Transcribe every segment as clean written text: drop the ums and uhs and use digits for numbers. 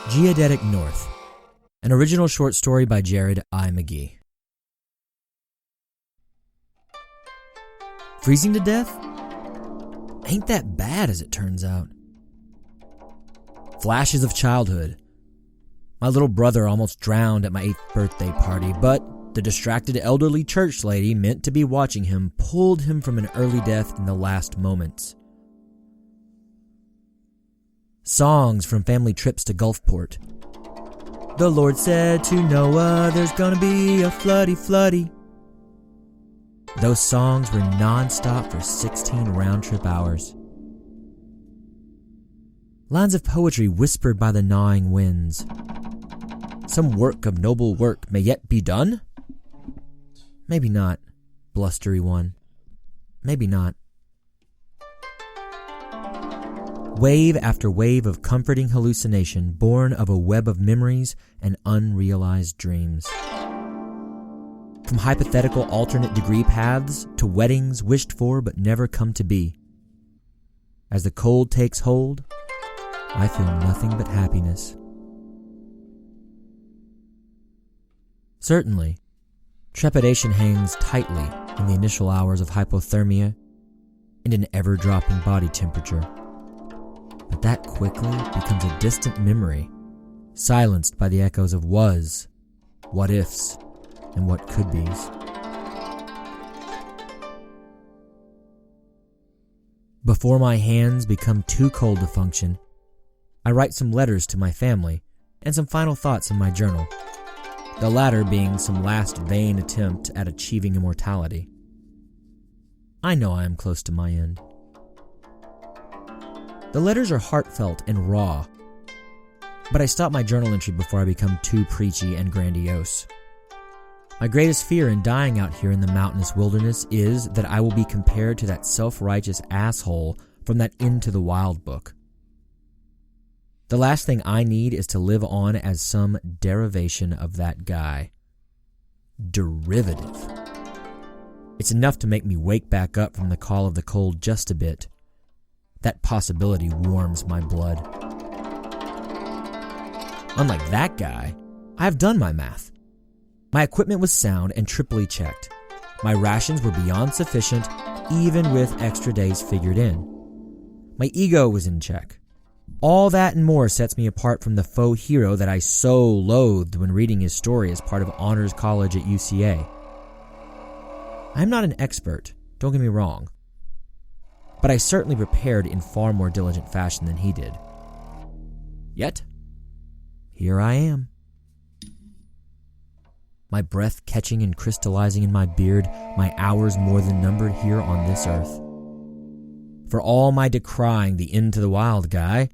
Geodetic North, an original short story by Jared I. McGee. Freezing to death? Ain't that bad as it turns out. Flashes of childhood. My little brother almost drowned at my 8th birthday party, but the distracted elderly church lady meant to be watching him pulled him from an early death in the last moments. Songs from family trips to Gulfport. The Lord said to Noah, there's gonna be a floody, floody. Those songs were non-stop for 16 round-trip hours. Lines of poetry whispered by the gnawing winds. Some work of noble work may yet be done? Maybe not, blustery one. Maybe not. Wave after wave of comforting hallucination born of a web of memories and unrealized dreams. From hypothetical alternate degree paths to weddings wished for but never come to be. As the cold takes hold, I feel nothing but happiness. Certainly, trepidation hangs tightly in the initial hours of hypothermia and an ever-dropping body temperature. But that quickly becomes a distant memory, silenced by the echoes of was, what ifs, and what could be's. Before my hands become too cold to function, I write some letters to my family and some final thoughts in my journal, the latter being some last vain attempt at achieving immortality. I know I am close to my end. The letters are heartfelt and raw, but I stop my journal entry before I become too preachy and grandiose. My greatest fear in dying out here in the mountainous wilderness is that I will be compared to that self-righteous asshole from that Into the Wild book. The last thing I need is to live on as some derivation of that guy. Derivative. It's enough to make me wake back up from the call of the cold just a bit. That possibility warms my blood. Unlike that guy, I have done my math. My equipment was sound and triply checked. My rations were beyond sufficient, even with extra days figured in. My ego was in check. All that and more sets me apart from the faux hero that I so loathed when reading his story as part of honors college at UCA. I'm not an expert, don't get me wrong, but I certainly prepared in far more diligent fashion than he did. Yet, here I am. My breath catching and crystallizing in my beard, my hours more than numbered here on this earth. For all my decrying the Into the Wild guy,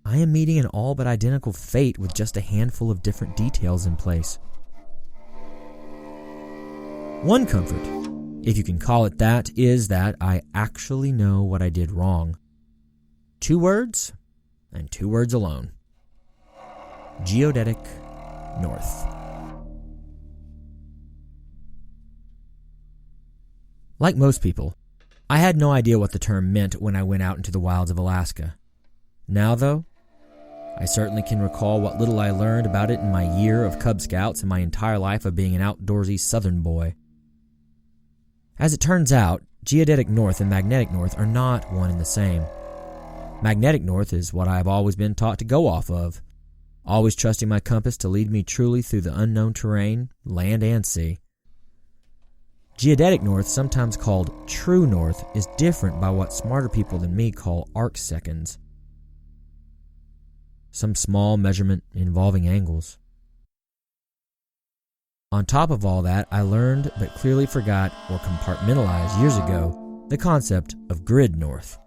I am meeting an all but identical fate with just a handful of different details in place. One comfort, if you can call it that, is that I actually know what I did wrong. 2 words, and 2 words alone. Geodetic North. Like most people, I had no idea what the term meant when I went out into the wilds of Alaska. Now, though, I certainly can recall what little I learned about it in my year of Cub Scouts and my entire life of being an outdoorsy Southern boy. As it turns out, Geodetic North and Magnetic North are not one and the same. Magnetic North is what I have always been taught to go off of, always trusting my compass to lead me truly through the unknown terrain, land and sea. Geodetic North, sometimes called True North, is different by what smarter people than me call arc seconds. Some small measurement involving angles. On top of all that, I learned but clearly forgot or compartmentalized years ago the concept of grid north.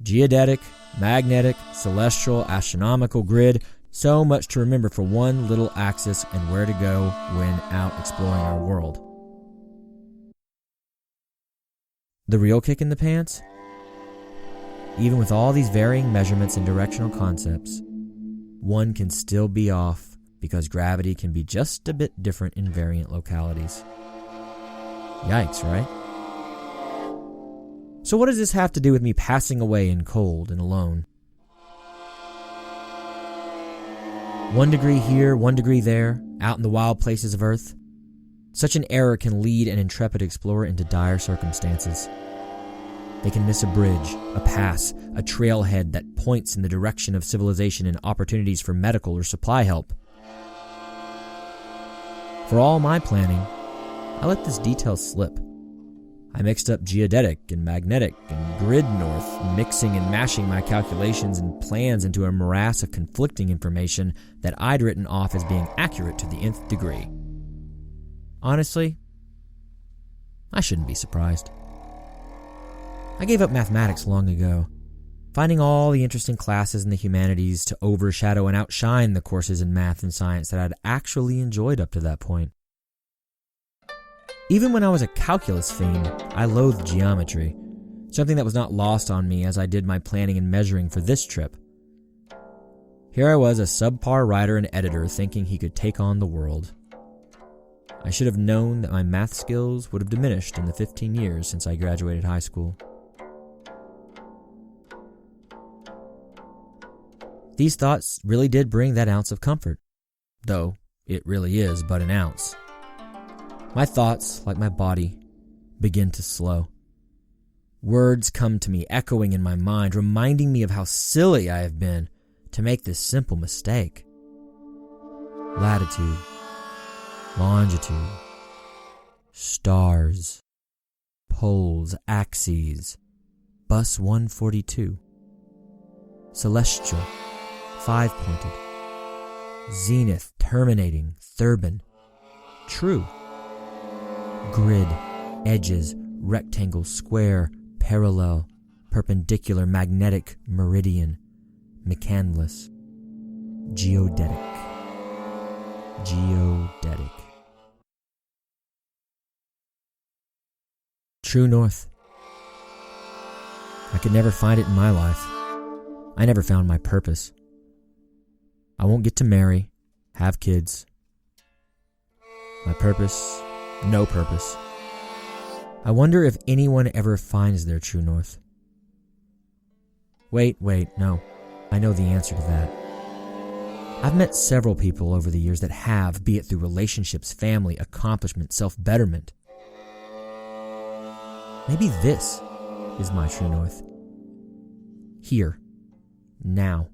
Geodetic, magnetic, celestial, astronomical grid, so much to remember for one little axis and where to go when out exploring our world. The real kick in the pants? Even with all these varying measurements and directional concepts, one can still be off because gravity can be just a bit different in variant localities. Yikes, right? So what does this have to do with me passing away in cold and alone? 1 degree here, 1 degree there, out in the wild places of Earth. Such an error can lead an intrepid explorer into dire circumstances. They can miss a bridge, a pass, a trailhead that points in the direction of civilization and opportunities for medical or supply help. For all my planning, I let this detail slip. I mixed up geodetic and magnetic and grid north, mixing and mashing my calculations and plans into a morass of conflicting information that I'd written off as being accurate to the nth degree. Honestly, I shouldn't be surprised. I gave up mathematics long ago, finding all the interesting classes in the humanities to overshadow and outshine the courses in math and science that I'd actually enjoyed up to that point. Even when I was a calculus fiend, I loathed geometry, something that was not lost on me as I did my planning and measuring for this trip. Here I was, a subpar writer and editor, thinking he could take on the world. I should have known that my math skills would have diminished in the 15 years since I graduated high school. These thoughts really did bring that ounce of comfort, though it really is but an ounce. My thoughts, like my body, begin to slow. Words come to me, echoing in my mind, reminding me of how silly I have been to make this simple mistake. Latitude, longitude, stars, poles, axes, bus 142, celestial, 5-pointed, zenith, terminating, Thurbin, true, grid, edges, rectangle, square, parallel, perpendicular, magnetic, meridian, McCandless, geodetic. True north. I could never find it in my life. I never found my purpose. I won't get to marry, have kids. My purpose, no purpose. I wonder if anyone ever finds their true north. Wait, no. I know the answer to that. I've met several people over the years that have, be it through relationships, family, accomplishment, self-betterment. Maybe this is my true north. Here. Now.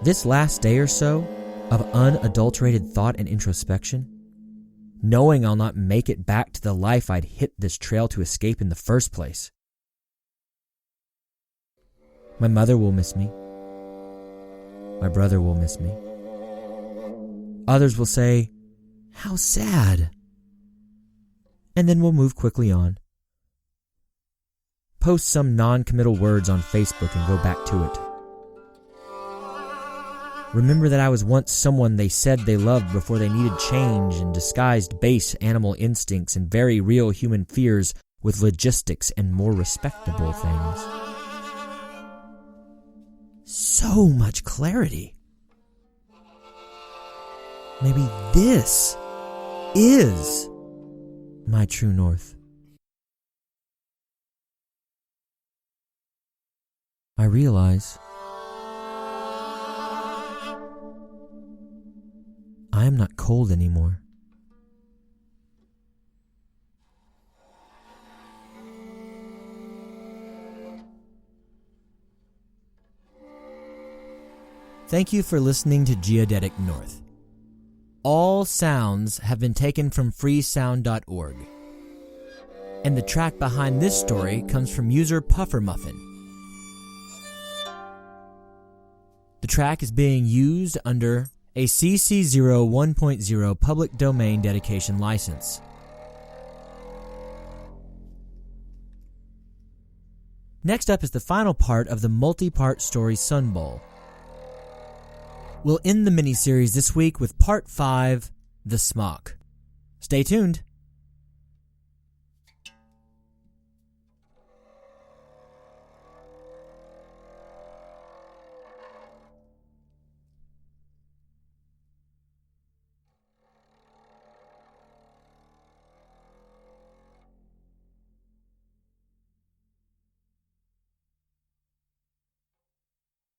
This last day or so of unadulterated thought and introspection, knowing I'll not make it back to the life I'd hit this trail to escape in the first place. My mother will miss me. My brother will miss me. Others will say, "How sad." And then we'll move quickly on. Post some non-committal words on Facebook and go back to it. Remember that I was once someone they said they loved before they needed change and disguised base animal instincts and very real human fears with logistics and more respectable things. So much clarity. Maybe this is my true north. I realize I am not cold anymore. Thank you for listening to Geodetic North. All sounds have been taken from freesound.org. And the track behind this story comes from user Puffermuffin. The track is being used under a CC0 1.0 public domain dedication license. Next up is the final part of the multi-part story Sun Bowl. We'll end the miniseries this week with Part 5, The Smock. Stay tuned.